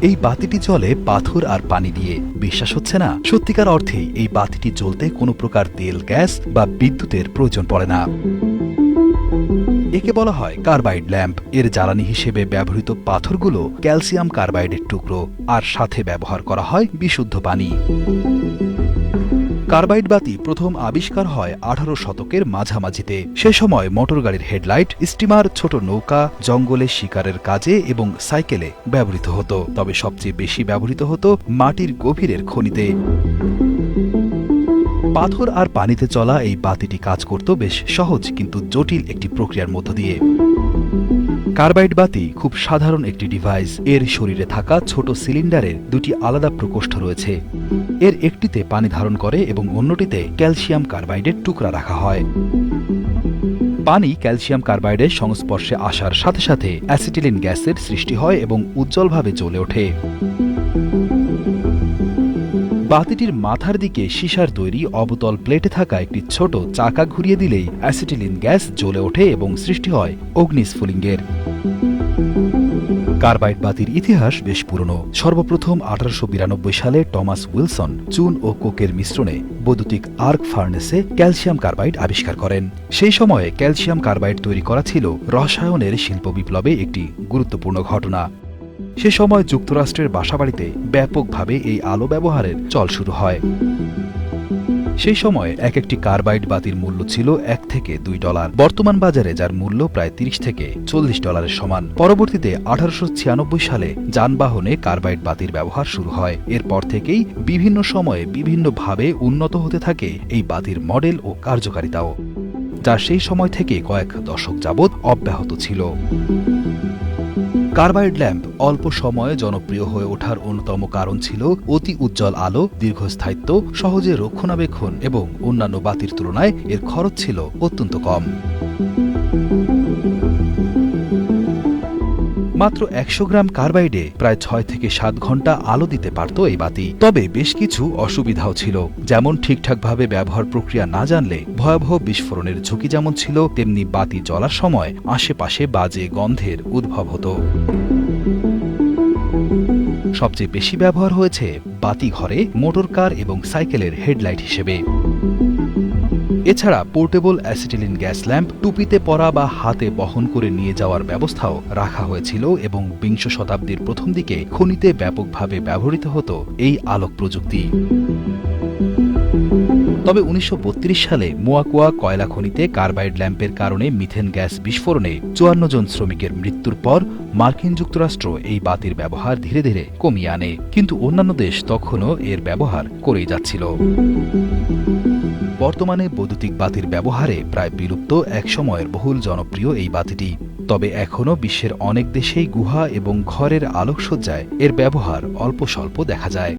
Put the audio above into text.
এই বাতিটি জ্বলে পাথর আর পানি দিয়ে। বিশ্বাস হচ্ছে না? সত্যিকার অর্থেই এই বাতিটি জ্বলতে কোনো প্রকার তেল, গ্যাস বা বিদ্যুতের প্রয়োজন পড়ে না। একে বলা হয় কার্বাইড ল্যাম্প। এর জ্বালানি হিসেবে ব্যবহৃত পাথরগুলো ক্যালসিয়াম কার্বাইডের টুকরো, আর সাথে ব্যবহার করা হয় বিশুদ্ধ পানি। কার্বাইড বাতি প্রথম আবিষ্কার হয় 18 শতকের মাঝামাঝিতে। সে সময় মোটরগাড়ির হেডলাইট, স্টিমার, ছোট নৌকা, জঙ্গলে শিকারের কাজে এবং সাইকেলে ব্যবহৃত হতো। তবে সবচেয়ে বেশি ব্যবহৃত হতো মাটির গভীরের খনিতে। পাথর আর পানিতে চলা এই বাতিটি কাজ করত বেশ সহজ কিন্তু জটিল একটি প্রক্রিয়ার মধ্য দিয়ে। কার্বাইড বাতি খুব সাধারণ একটি ডিভাইস। এর শরীরে থাকা ছোট সিলিন্ডারের দুটি আলাদা প্রকোষ্ঠ রয়েছে। এর একটিতে পানি ধারণ করে এবং অন্যটিতে ক্যালসিয়াম কার্বাইডের টুকরা রাখা হয়। পানি ক্যালসিয়াম কার্বাইডের সংস্পর্শে আসার সাথে সাথে অ্যাসিটিলিন গ্যাসের সৃষ্টি হয় এবং উজ্জ্বলভাবে জ্বলে ওঠে। বাতিটির মাথার দিকে সীসার তৈরি অবতল প্লেটে থাকা একটি ছোট চাকা ঘুরিয়ে দিলেই অ্যাসিটিলিন গ্যাস জ্বলে ওঠে এবং সৃষ্টি হয় অগ্নিস্ফুলিঙ্গের। কার্বাইড বাতির ইতিহাস বেশ পুরনো। সর্বপ্রথম 1892 সালে টমাস উইলসন চুন ও কোকের মিশ্রণে বৈদ্যুতিক আর্ক ফার্নেসে ক্যালসিয়াম কার্বাইড আবিষ্কার করেন। সেই সময়ে ক্যালসিয়াম কার্বাইড তৈরি করা ছিল রসায়নের শিল্প বিপ্লবে একটি গুরুত্বপূর্ণ ঘটনা। সে সময় যুক্তরাষ্ট্রের বাসাবাড়িতে ব্যাপকভাবে এই আলো ব্যবহারের চল শুরু হয়। সেই সময় এক একটি কার্বাইড বাতির মূল্য ছিল $1 থেকে $2। বর্তমান বাজারে যার মূল্য প্রায় $30 থেকে $40 সমান। পরবর্তীতে 1896 সালে যানবাহনে কার্বাইড বাতির ব্যবহার শুরু হয়। এরপর থেকেই বিভিন্ন সময়ে বিভিন্নভাবে উন্নত হতে থাকে এই বাতির মডেল ও কার্যকারিতাও, যা সেই সময় থেকে কয়েক দশক যাবৎ অব্যাহত ছিল। কার্বাইড ল্যাম্প অল্প সময়ে জনপ্রিয় হয়ে ওঠার অন্যতম কারণ ছিল অতি উজ্জ্বল আলো, দীর্ঘস্থায়িত্ব, সহজে রক্ষণাবেক্ষণ এবং অন্যান্য বাতির তুলনায় এর খরচ ছিল অত্যন্ত কম। মাত্র 100 গ্রাম কার্বাইডে প্রায় 6 থেকে 7 ঘন্টা আলো দিতে পারত এই বাতি। তবে বেশ কিছু অসুবিধাও ছিল, যেমন ঠিকঠাকভাবে ব্যবহার প্রক্রিয়া না জানলে ভয়াবহ বিস্ফোরণের ঝুঁকি যেমন ছিল, তেমনি বাতি জ্বলার সময় আশেপাশে বাজে গন্ধের উদ্ভব হতো। সবচেয়ে বেশি ব্যবহার হয়েছে বাতি ঘরে, মোটরকার এবং সাইকেলের হেডলাইট হিসেবে। এছাড়া পোর্টেবল অ্যাসিটিলিন গ্যাস ল্যাম্প, টুপিতে পরা বা হাতে বহন করে নিয়ে যাওয়ার ব্যবস্থাও রাখা হয়েছিল এবং বিংশ শতাব্দীর প্রথম দিকে খনিতে ব্যাপকভাবে ব্যবহৃত হতো এই আলোক প্রযুক্তি। তবে 1932 সালে মোয়াকুয়া কয়লা খনিতে কার্বাইড ল্যাম্পের কারণে মিথেন গ্যাস বিস্ফোরণে 54 জন শ্রমিকের মৃত্যুর পর মার্কিন যুক্তরাষ্ট্র এই বাতির ব্যবহার ধীরে ধীরে কমিয়ে আনে, কিন্তু অন্যান্য দেশ তখনও এর ব্যবহার করেই যাচ্ছিল। বর্তমানে বৈদ্যুতিক বাতির ব্যবহারে প্রায় বিলুপ্ত, এক সময়ের বহুল জনপ্রিয় এই বাতিটি। তবে এখনও বিশ্বের অনেক দেশেই গুহা এবং ঘরের আলোকসজ্জায় এর ব্যবহার অল্প স্বল্প দেখা যায়।